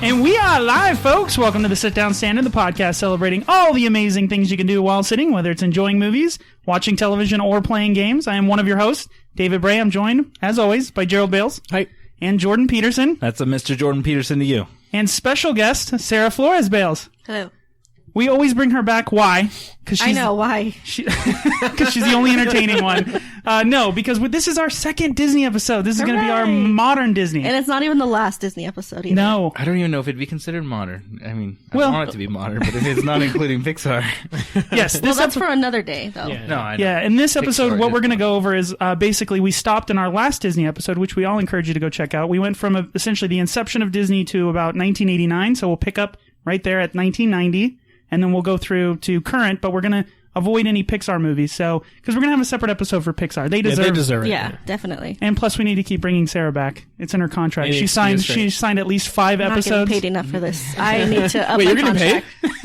And we are live, folks. Welcome to the Sit Down Standard, the podcast celebrating all the amazing things you can do while sitting, whether it's enjoying movies, watching television, or playing games. I am one of your hosts, David Bray. I'm joined, as always, by Gerald Bales. Hi. And Jordan Peterson. That's a Mr. Jordan Peterson to you. And special guest, Sara Flores Bales. Hello. We always bring her back. Why? I know, why? Because she's the only entertaining one. No, because this is our second Disney episode. This is going to be our modern Disney. And it's not even the last Disney episode either. No. I don't even know if it'd be considered modern. I mean, I want it to be modern, but if it's not including Pixar. Yes. Well, that's for another day, though. Yeah, no, I know. Yeah, in this episode, Pixar what we're going to go over is basically we stopped in our last Disney episode, which we all encourage you to go check out. We went from essentially the inception of Disney to about 1989, so we'll pick up right there at 1990. And then we'll go through to current, but we're going to avoid any Pixar movies. So, because we're going to have a separate episode for Pixar. They deserve it. Yeah, definitely. And plus, we need to keep bringing Sara back. It's in her contract. She signed at least 5 episodes. I'm not getting paid enough for this. I need to up Wait, my you're contract. getting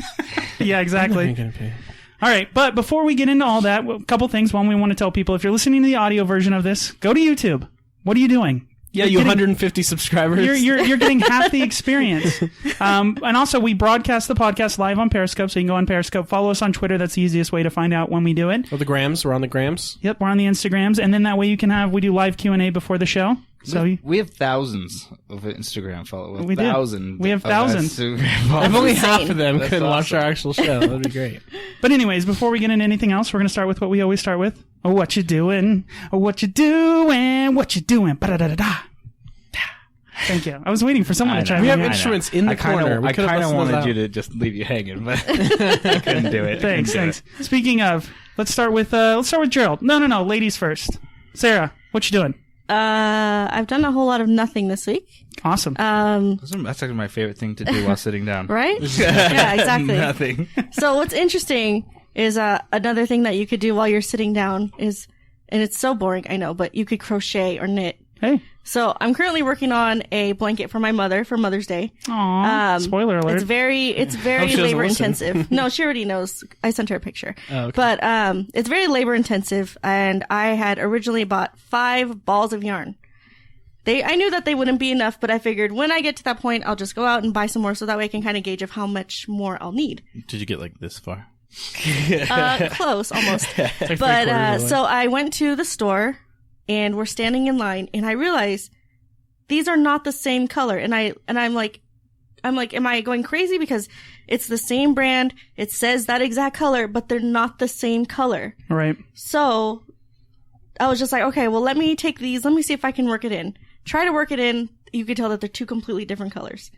paid? Yeah, exactly. I'm getting paid. All right, but before we get into all that, a couple things. One, we want to tell people, if you're listening to the audio version of this, go to YouTube. What are you doing? Yeah, you 150 subscribers. You're getting half the experience. And also, we broadcast the podcast live on Periscope, so you can go on Periscope. Follow us on Twitter. That's the easiest way to find out when we do it. Oh, the Grams. We're on the Grams. Yep, we're on the Instagrams, and then that way we do live Q&A before the show. So we have thousands of Instagram followers. We have thousands. If only half of them That's could watch awesome. our actual show. That'd be great. But anyways, before we get into anything else, we're going to start with what we always start with. Oh, what you doing? Oh, what you doing? What you doing? Ba-da-da-da-da. Thank you. I was waiting for someone to chime in. We have here. instruments in the corner. I kind of wanted you to just leave you hanging, but I couldn't do it. Thanks. Speaking of, let's start with Gerald. No. Ladies first. Sara, what you doing? I've done a whole lot of nothing this week. Awesome. That's actually my favorite thing to do while sitting down. Right? Yeah, exactly. Nothing. So what's interesting is another thing that you could do while you're sitting down is, and it's so boring, I know, but you could crochet or knit. Hey. So I'm currently working on a blanket for my mother for Mother's Day. Aw, spoiler alert. It's very labor intensive. No, she already knows. I sent her a picture. Oh, okay. But it's very labor intensive, and I had originally bought 5 balls of yarn. I knew that they wouldn't be enough, but I figured when I get to that point, I'll just go out and buy some more, so that way I can kind of gauge of how much more I'll need. Did you get like this far? Close, almost. But so I went to the store. And we're standing in line, and I realize these are not the same color. And I'm like, am I going crazy? Because it's the same brand. It says that exact color, but they're not the same color. Right. So I was just like, okay, well, let me take these. Let me see if I can work it in. Try to work it in. You could tell that they're 2 completely different colors.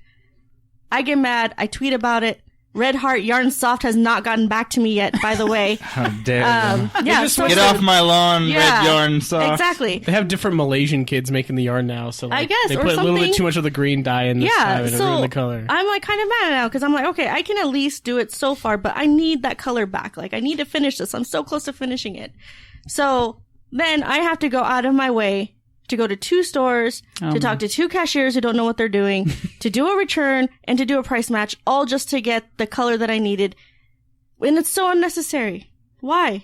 I get mad. I tweet about it. Red Heart Yarn Soft has not gotten back to me yet, by the way. How dare you. Yeah, so Get off my lawn, Red Yarn Soft. Exactly. They have different Malaysian kids making the yarn now, so I guess, they or put a little something. bit too much of the green dye in this time and so ruin the color. I'm like kind of mad now because I'm like, okay, I can at least do it so far, but I need that color back. Like, I need to finish this. I'm so close to finishing it. So then I have to go out of my way to go to 2 stores, to talk to 2 cashiers who don't know what they're doing, to do a return, and to do a price match, all just to get the color that I needed. And it's so unnecessary. Why?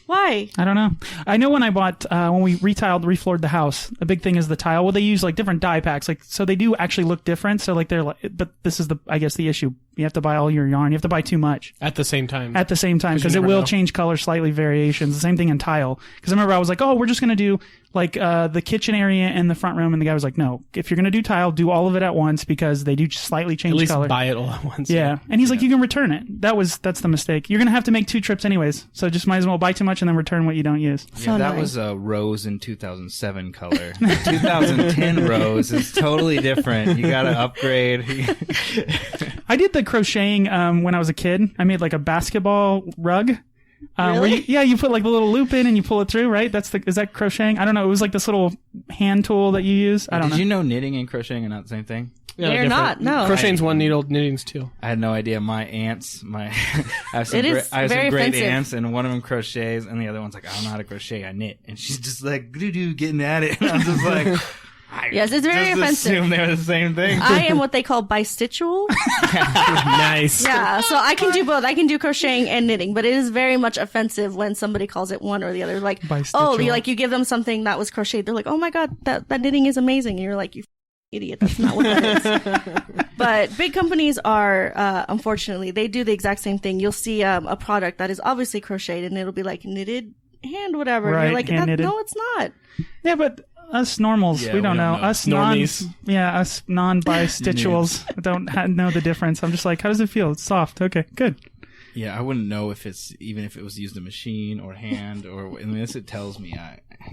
I don't know. I know when I bought, when we refloored the house, a big thing is the tile. Well, they use like different dye packs, like, so they do actually look different. So like but this is I guess the issue. You have to buy all your yarn. You have to buy too much. At the same time. Because it will change color, slightly variations. The same thing in tile. Because I remember I was like, oh, we're just going to do like the kitchen area and the front room. And the guy was like, no, if you're going to do tile, do all of it at once because they do slightly change color. At least buy it all at once. Yeah. And he's like, you can return it. That's the mistake. You're going to have to make 2 trips anyways. So just might as well buy too much and then return what you don't use. Yeah, that was a rose in 2007 color. 2010 rose is totally different. You got to upgrade. I did the crocheting when I was a kid. I made like a basketball rug. Really? You put like the little loop in and you pull it through, right? Is that crocheting? I don't know. It was like this little hand tool that you use. I don't know. Did you know knitting and crocheting are not the same thing? Yeah, they're not. No. Crocheting's one needle, knitting's 2. I had no idea. My aunts, I have some It is I have very some great offensive. aunts, and one of them crochets, and the other one's like, I don't know how to crochet, I knit. And she's just like, doo-doo, getting at it. And I'm just like, Yes, it's very just offensive. assume they were the same thing. I am what they call bistitual. Nice. Yeah, so I can do both. I can do crocheting and knitting, but it is very much offensive when somebody calls it one or the other. Like, Bistitual. you give them something that was crocheted. They're like, oh my God, that knitting is amazing. And you're like, you idiot. That's not what that is. But big companies are, unfortunately, they do the exact same thing. You'll see a product that is obviously crocheted, and it'll be like knitted hand whatever. Right, and you're like, hand knitted. no, it's not. Yeah, but us normals, Yeah, we don't know. Us Normies. us non-bistituals don't know the difference. I'm just like, how does it feel? It's soft. Okay, good. Yeah, I wouldn't know if it's even if it was used a machine or hand or unless it tells me.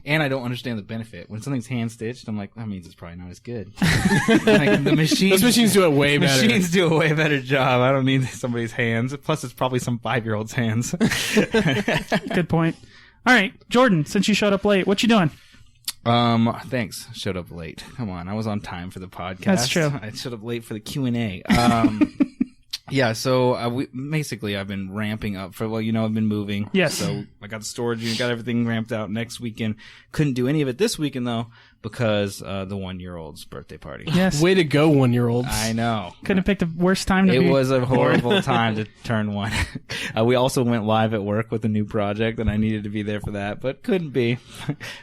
And I don't understand the benefit when something's hand stitched. I'm like, that means it's probably not as good. Like the machines, Those machines do it way better. Machines do a way better job. I don't need somebody's hands. Plus, it's probably some 5-year-old's hands. Good point. All right, Jordan, since you showed up late, what you doing? Thanks. Showed up late. Come on, I was on time for the podcast. That's true. I showed up late for the Q&A. Yeah, so I've been ramping up for, I've been moving. Yes. So I got the storage unit, got everything ramped out next weekend. Couldn't do any of it this weekend, though, because the 1-year-old's birthday party. Yes. Way to go, 1-year-olds. I know. Couldn't have picked a worse time to be. It was a horrible time to turn one. We also went live at work with a new project, and I needed to be there for that, but couldn't be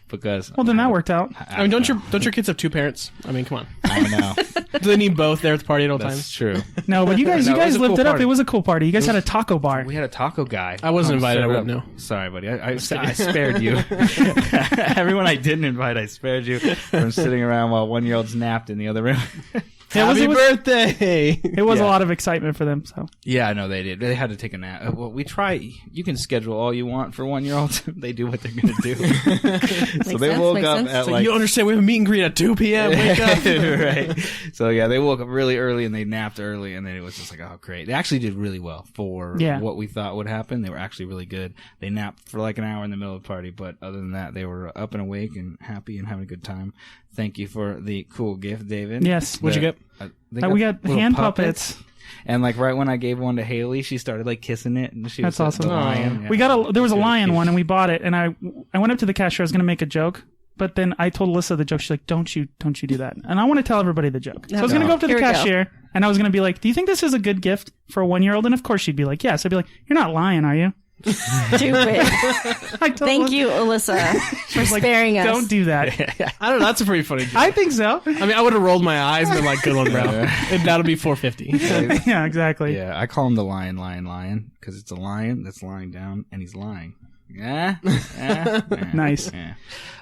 because. Well, then that worked out. I mean, don't your kids have 2 parents? I mean, come on. I know. Do they need both there at the party at all That's times? true. No, but you guys No, it was a lived cool it up. party. It was a cool party. You guys had a taco bar. We had a taco guy. I wasn't invited. I serve wouldn't up. know. Sorry, buddy. I spared you. Everyone I didn't invite, I spared you from sitting around while 1-year-olds napped in the other room. Happy birthday! It was a Yeah. lot of excitement for them. So Yeah, no, they did. They had to take a nap. Well, we try. You can schedule all you want for 1-year-olds. They do what they're going to do. So they sense, woke makes up sense. at So like. you understand we have a meet and greet at 2 p.m. Wake up. Right. So yeah, they woke up really early and they napped early, and then it was just like, oh great. They actually did really well for Yeah. what we thought would happen. They were actually really good. They napped for like an hour in the middle of the party, but other than that, they were up and awake and happy and having a good time. Thank you for the cool gift, David. Yes. What'd you get? We got little hand puppets. And like right when I gave one to Haley, she started like kissing it, and she That's was awesome. the lion. Yeah. We got there was a Really lion cute. one, and we bought it. And I went up to the cashier. I was going to make a joke, but then I told Alyssa the joke. She's like, "Don't you do that?" And I want to tell everybody the joke. So I was going to go up to the Here we go. cashier, and I was going to be like, "Do you think this is a good gift for a 1-year-old?" And of course, she'd be like, "Yes." I'd be like, "You're not lying, are you?" Stupid. I told Thank Alyssa- you, Alyssa, for like, sparing us. Don't do that. I don't know. That's a pretty funny joke. I think so. I mean, I would have rolled my eyes and been like, good one, bro. And that'll be $4.50. Yeah, exactly. Yeah, I call him the lion, because it's a lion that's lying down and he's lying. Yeah. Nice. Yeah.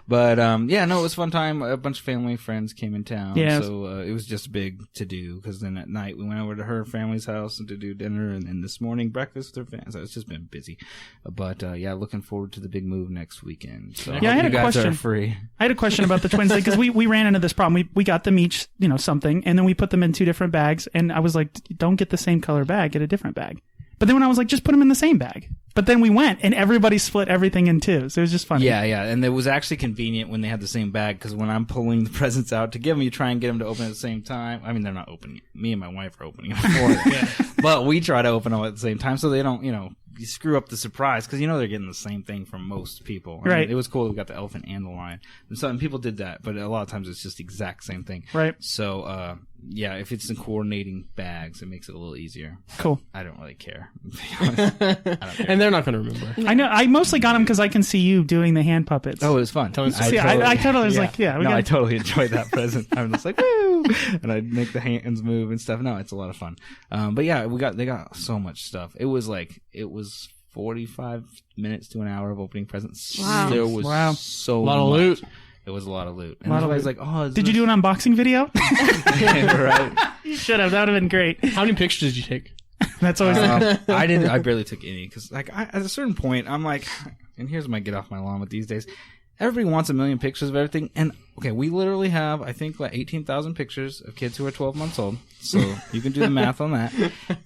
But yeah, no, it was a fun time. A bunch of family and friends came in town. Yeah. So it was just big to do, because then at night we went over to her family's house and to do dinner, and then this morning breakfast with her family. So it's just been busy. But yeah, looking forward to the big move next weekend. So Yeah, I had you a guys question. are free. I had a question about the twins because we ran into this problem. We got them each, something, and then we put them in 2 different bags. And I was like, don't get the same color bag, get a different bag. But then when I was like, just put them in the same bag. But then we went and everybody split everything in 2. So it was just funny. Yeah, yeah. And it was actually convenient when they had the same bag, because when I'm pulling the presents out to give them, you try and get them to open at the same time. I mean, they're not opening it. Me and my wife are opening it for them. But we try to open them at the same time so they don't, you screw up the surprise, because they're getting the same thing from most people. I mean, Right. it was cool. We got the elephant and the lion. And some people did that, but a lot of times it's just the exact same thing. Right. So, yeah, if it's in coordinating bags, it makes it a little easier. Cool. I don't really care. To be honest. I don't care. And they're not going to remember. I know. I mostly got them because I can see you doing the hand puppets. Oh, it was fun. See, I totally was like, yeah, we no, got I totally enjoyed that present. I was just like, woo! And I'd make the hands move and stuff. No, it's a lot of fun. But yeah, they got so much stuff. It was 45 minutes to an hour of opening presents. Wow. There was Wow. so A lot of much. loot. It was a lot of loot. And Lot of everybody's loot. like, oh, Did you do an unboxing video? right. You should have. That would have been great. How many pictures did you take? That's always I barely took any, because at a certain point I'm like, and here's my get off my lawn with these days. Everybody wants a million pictures of everything, and okay, we literally have, I think, 18,000 pictures of kids who are 12 months old. So you can do the math on that.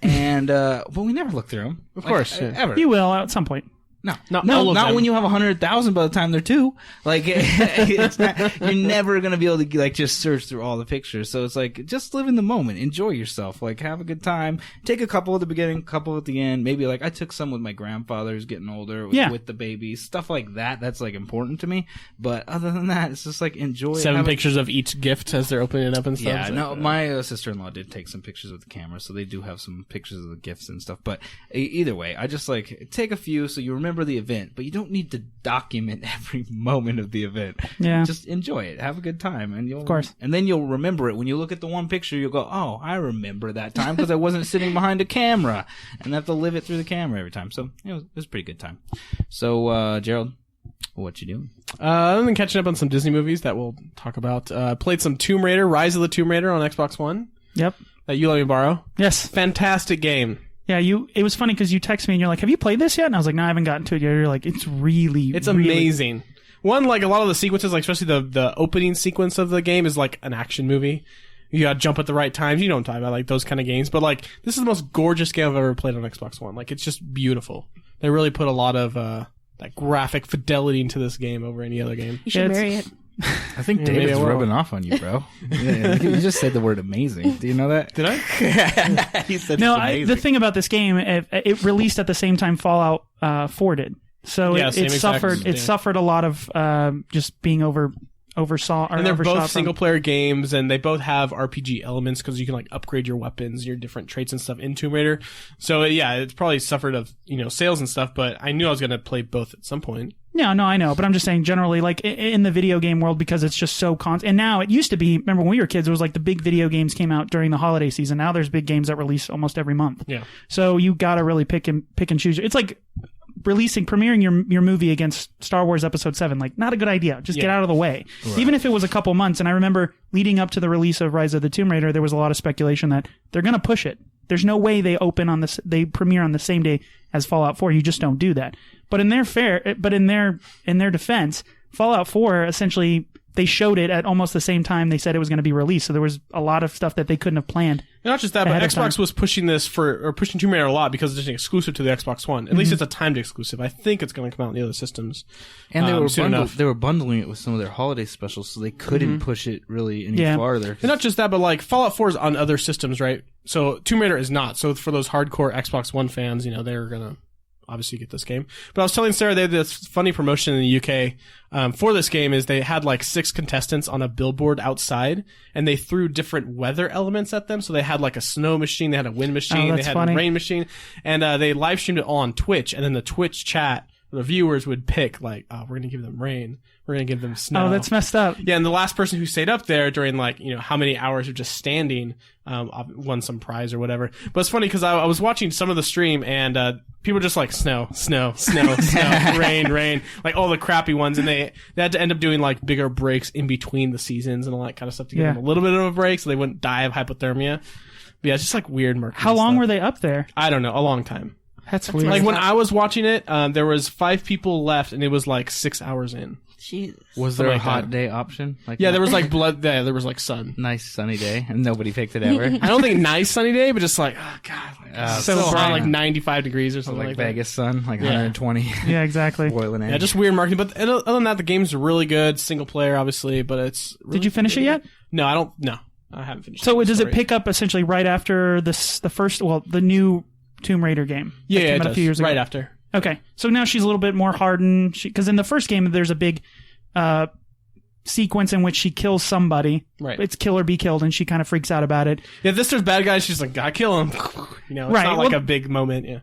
And but we never look through them, Of course, yeah. ever. You will at some point. No, Not all of not them. when you have 100,000 by the time they're 2. It's not, you're never gonna be able to just search through all the pictures. So it's like, just live in the moment, enjoy yourself, have a good time. Take a couple at the beginning, couple at the end. Maybe I took some with my grandfather who's getting older, with the babies, stuff like that. That's important to me. But other than that, it's just enjoy. 7 pictures of each gift as they're opening it up and stuff. Yeah, It's no, like, my sister-in-law did take some pictures with the camera, so they do have some pictures of the gifts and stuff. But either way, I just take a few so you remember remember the event, but you don't need to document every moment of the event. Yeah. Just enjoy it. Have a good time. And Of course. And then you'll remember it. When you look at the one picture, you'll go, oh, I remember that time because I wasn't sitting behind a camera and have to live it through the camera every time. So it was a pretty good time. So, Gerald, what you doing? I've been catching up on some Disney movies that we'll talk about. Played some Tomb Raider, Rise of the Tomb Raider on Xbox One. Yep. That you let me borrow. Yes. Fantastic game. Yeah, it was funny because you text me and you're like, have you played this yet? And I was like, no, I haven't gotten to it yet. You're like, it's really amazing. One, like a lot of the sequences, like especially the opening sequence of the game is like an action movie. You gotta jump at the right times. You know what I'm talking about, like those kind of games. But like, this is the most gorgeous game I've ever played on Xbox One. Like, it's just beautiful. They really put a lot of like graphic fidelity into this game over any other game. You should marry it. I think David's rubbing off on you, bro. Yeah, you just said the word amazing. Do you know that? Did I? He said No, it's amazing. the thing about this game, it released at the same time Fallout 4 did. So Yeah, same it exact suffered thing. it suffered a lot of just being oversaw. And they're both overshot single player games, and they both have RPG elements because you can like upgrade your weapons, your different traits and stuff in Tomb Raider. So yeah, it's probably suffered of sales and stuff, but I knew I was gonna play both at some point. No, I know, but I'm just saying generally, like in the video game world, because it's just so and now it used to be. Remember when we were kids, it was like the big video games came out during the holiday season. Now there's big games that release almost every month. Yeah. So you gotta really pick and choose. It's like premiering your movie against Star Wars Episode 7. Like, not a good idea. Just get out of the way. Right. Even if it was a couple months. And I remember leading up to the release of Rise of the Tomb Raider, there was a lot of speculation that they're gonna push it. There's no way they premiere on the same day as Fallout 4. You just don't do that. But in their defense, Fallout 4 essentially they showed it at almost the same time they said it was going to be released. So there was a lot of stuff that they couldn't have planned. Not just that, but Xbox was pushing pushing Tomb Raider a lot because it's an exclusive to the Xbox One. At least it's a timed exclusive. I think it's going to come out on the other systems. And they were bundling it with some of their holiday specials, so they couldn't push it really any farther. And not just that, but like Fallout 4 is on other systems, right? So Tomb Raider is not. So for those hardcore Xbox One fans, they're going to obviously get this game. But I was telling Sarah they had this funny promotion in the UK for this game is they had like 6 contestants on a billboard outside and they threw different weather elements at them. So they had like a snow machine, they had a wind machine, they had a rain machine, and they live streamed it all on Twitch. And then the Twitch chat, the viewers would pick like, oh, we're going to give them rain. We're going to give them snow. Oh, that's messed up. Yeah, and the last person who stayed up there during like, how many hours of just standing won some prize or whatever. But it's funny because I was watching some of the stream and people were just like snow, rain, like all the crappy ones. And they had to end up doing like bigger breaks in between the seasons and all that kind of stuff to give them a little bit of a break so they wouldn't die of hypothermia. But yeah, it's just like weird marketing. How long were they up there? I don't know. A long time. That's weird. Like when I was watching it, there was 5 people left and it was like 6 hours in. Jesus. Was there a hot day option? There was like there was like sun. Nice sunny day, and nobody picked it ever. I don't think nice sunny day, but just like, oh god, so hot, like 95 degrees or something like that. Vegas sun, like 120. Yeah, exactly. Boiling egg. Yeah, just weird marketing. But other than that, the game's really good, single player, obviously. But it's. Really Did you finish it yet? No, I don't. No, I haven't finished. So does it pick up essentially right after the new Tomb Raider game? Yeah, it does. A few years ago. Right after. Okay, so now she's a little bit more hardened because in the first game there's a big sequence in which she kills somebody. Right. It's kill or be killed, and she kind of freaks out about it. Yeah, there's bad guys. She's like, gotta kill him. It's not like a big moment. Yeah.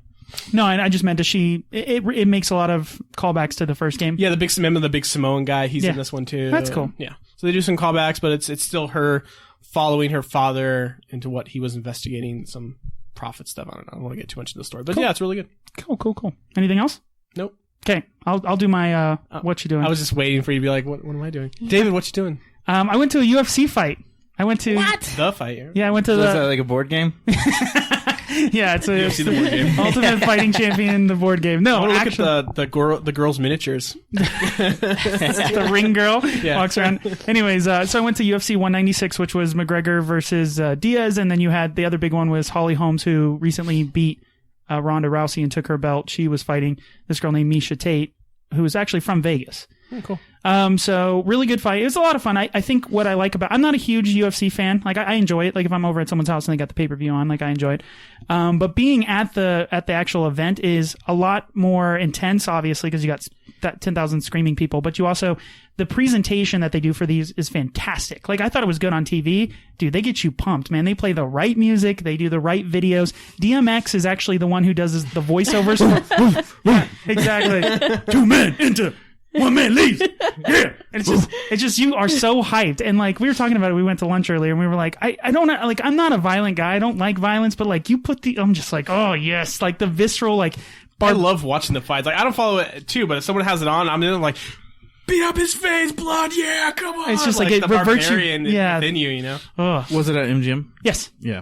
No, and I just meant it makes a lot of callbacks to the first game. Yeah, the big Samoan guy. He's in this one too. That's cool. Yeah. So they do some callbacks, but it's still her following her father into what he was investigating, some prophet stuff. I don't want to get too much into the story, but yeah, it's really good. Cool. Anything else? Nope. Okay, I'll do my what you doing. I was just waiting for you to be like, what am I doing? David, what you doing? I went to a UFC fight. The fight? Yeah, I went to Is that like a board game? Yeah, it's UFC the board game. Ultimate Fighting Champion, the board game. No, I want to look at the girls' miniatures. The ring girl walks around. Anyways, so I went to UFC 196, which was McGregor versus Diaz, and then you had the other big one was Holly Holmes, who recently beat Ronda Rousey and took her belt. She was fighting this girl named Miesha Tate, who is actually from Vegas. Oh, cool. So really good fight. It was a lot of fun. I think what I like about, I'm not a huge UFC fan. Like I enjoy it. Like if I'm over at someone's house and they got the pay-per-view on, like I enjoy it. But being at the actual event is a lot more intense, obviously, because you got 10,000 screaming people, but you also, the presentation that they do for these is fantastic. Like, I thought it was good on TV. Dude, they get you pumped, man. They play the right music. They do the right videos. DMX is actually the one who does the voiceovers. Yeah, exactly. 2 men enter. 1 man leaves. Yeah. And it's just, you are so hyped. And like, we were talking about it. We went to lunch earlier and we were like, I don't know, like, I'm not a violent guy. I don't like violence, but like, you put I'm just like, oh yes. Like the visceral, like, I love watching the fights. Like, I don't follow it too, but if someone has it on, I'm in like, beat up his face, blood, yeah, come on. It's just like it the reverts you. barbarian Yeah. within you, you know? Ugh. Was it at MGM? Yes. Yeah.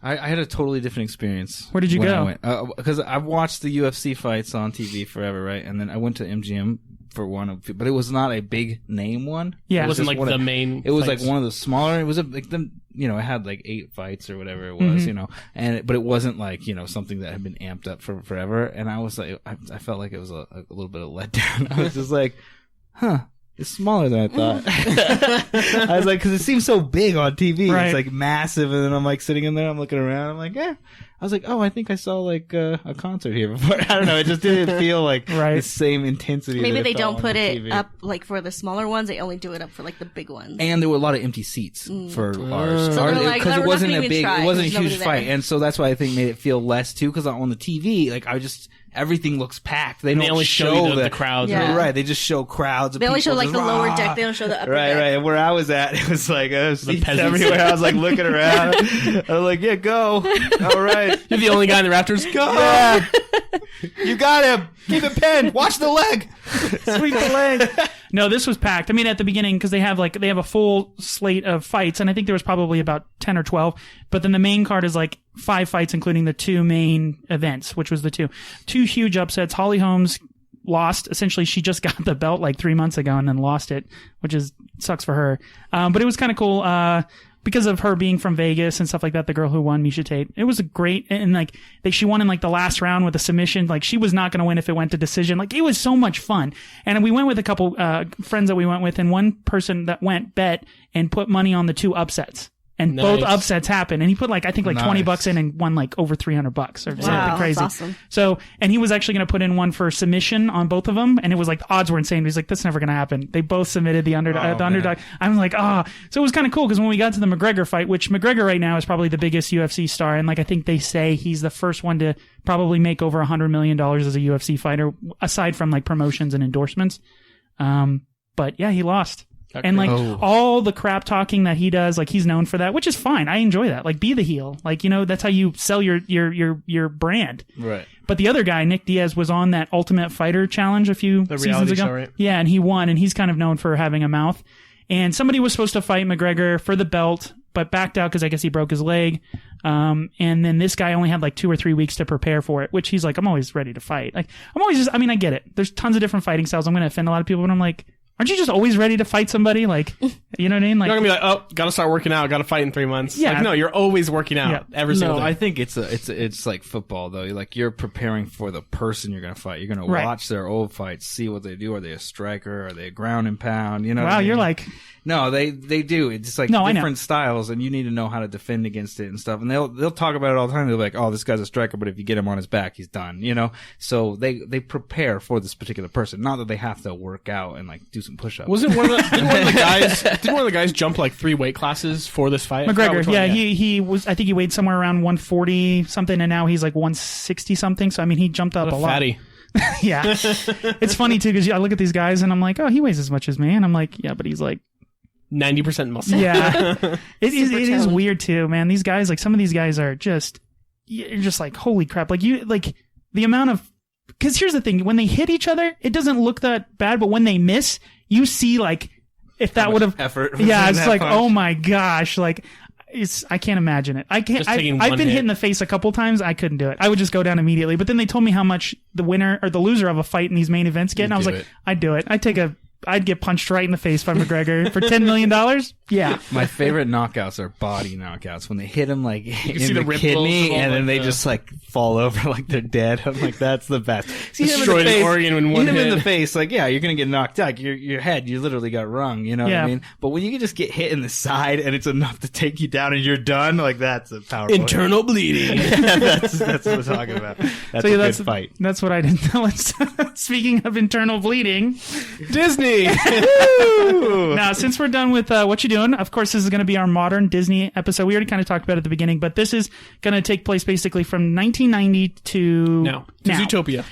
I had a totally different experience. Where did you when go? I went. Because I've watched the UFC fights on TV forever, right? And then I went to MGM for one of, but it was not a big name one. Yeah. It wasn't just like the main. It was fights. like one of the smaller. It was like them, you know, it had like 8 fights or whatever it was, you know, but it wasn't like, you know, something that had been amped up for forever. And I was like, I felt like it was a little bit of letdown. I was just like, huh. It's smaller than I thought. I was like, because it seems so big on TV. Right. It's like massive, and then I'm like sitting in there, I'm looking around, I'm like, I was like, oh, I think I saw like a concert here before. I don't know, it just didn't feel like Right. the same intensity. Maybe that they it felt don't put on it TV. up like for the smaller ones. They only do it up for like the big ones. And there were a lot of empty seats for ours. So they're like, Because we're it not wasn't gonna a even big, try. it wasn't a There's huge nobody fight, there. and so that's why I think made it feel less too. Because on the TV, like everything looks packed. They And don't they only show you the crowds. Yeah. Right, they just show crowds. Of They only show people like just, the lower "Rah!" deck. They don't show the upper Right, deck. right. And where I was at, it was like seats peasants. everywhere. I was like looking around. I was like, yeah, go. All right. You're the only guy in the rafters. Go! Yeah. You got him. Keep it pinned. Watch the leg. Sweep the leg. No, this was packed. I mean, at the beginning, because they have a full slate of fights, and I think there was probably about 10 or 12. But then the main card is like 5 fights, including the 2 main events, which was the 2 huge upsets. Holly Holmes lost. Essentially, she just got the belt like 3 months ago and then lost it, which sucks for her. But it was kind of cool. Because of her being from Vegas and stuff like that, the girl who won, Misha Tate, it was a great, and like, she won in like the last round with a submission. Like, she was not going to win if it went to decision. Like, it was so much fun. And we went with a couple, friends that we went with, and one person that went bet and put money on the 2 upsets. And Nice. both upsets happened. And he put like, I think like Nice. $20 in and won like over $300 or something Wow, crazy. that's awesome. So, and he was actually going to put in one for submission on both of them. And it was like, the odds were insane. He's like, that's never going to happen. They both submitted the underdog. I'm like, so it was kind of cool because when we got to the McGregor fight, which McGregor right now is probably the biggest UFC star. And like, I think they say he's the first one to probably make over $100 million as a UFC fighter, aside from like promotions and endorsements. But yeah, he lost. And like all the crap talking that he does, like he's known for that, which is fine. I enjoy that. Like, be the heel. Like, you know, that's how you sell your brand. Right. But the other guy, Nick Diaz, was on that Ultimate Fighter challenge a few The seasons reality ago. show, right? Yeah, and he won, and he's kind of known for having a mouth. And somebody was supposed to fight McGregor for the belt, but backed out because I guess he broke his leg. And then this guy only had like 2 or 3 weeks to prepare for it, which he's like, I'm always ready to fight. Like, I get it. There's tons of different fighting styles. I'm going to offend a lot of people, but I'm like, aren't you just always ready to fight somebody? Like, you know what I mean? Like, You're not gonna be like, oh, gotta start working out, gotta fight in 3 months. Yeah. Like, no, you're always working out Yeah. every single No, day. I think it's like football though. You're preparing for the person you're gonna fight. You're gonna Right. watch their old fights, see what they do. Are they a striker? Are they a ground and pound? You know? what wow, I mean? you're like, No, they do. It's just like No, I know. different styles, and you need to know how to defend against it and stuff. And they'll talk about it all the time. They're like, "Oh, this guy's a striker, but if you get him on his back, he's done." You know. So they prepare for this particular person. Not that they have to work out and like do some push-ups. Wasn't didn't one of the guys jump like 3 weight classes for this fight? I forgot McGregor, which one, yeah, he was. I think he weighed somewhere around 140 something, and now he's like 160 something. So I mean, he jumped up What a a lot. fatty. Yeah, it's funny too because I look at these guys and I'm like, oh, he weighs as much as me, and I'm like, yeah, but he's like, 90% muscle. yeah, it is toned. weird too, man. These guys, like some of these guys are just, you're just like, holy crap, like the amount of. Because here's the thing: when they hit each other, it doesn't look that bad, but when they miss, you see like if that would have effort. was Yeah, in it's that like, punch. oh my gosh, like I can't imagine it. I can't. Just taking I've one been hit. hit in the face a couple times. I couldn't do it. I would just go down immediately. But then they told me how much the winner or the loser of a fight in these main events get, and I was do like, it. I'd do it. I'd get punched right in the face by McGregor for $10 million. Yeah. My favorite knockouts are body knockouts when they hit them like in see the the rib kidney balls and then like they the- just like fall over like they're dead. I'm like, that's the best. See him in the Destroyed an face, organ in you one hit him in hit. the face, like yeah, you're gonna get knocked out. Your head, you literally got wrung. You know what Yeah. I mean? But when you can just get hit in the side and it's enough to take you down and you're done, like that's a powerful. hit. Internal bleeding. that's what I'm talking about. That's So yeah, a that's good fight. That's what I didn't know. Speaking of internal bleeding, Disney. now since we're done with What You Doing, of course this is going to be our modern Disney episode. We already kind of talked about it at the beginning, but this is going to take place basically from 1990 to No. To Zootopia.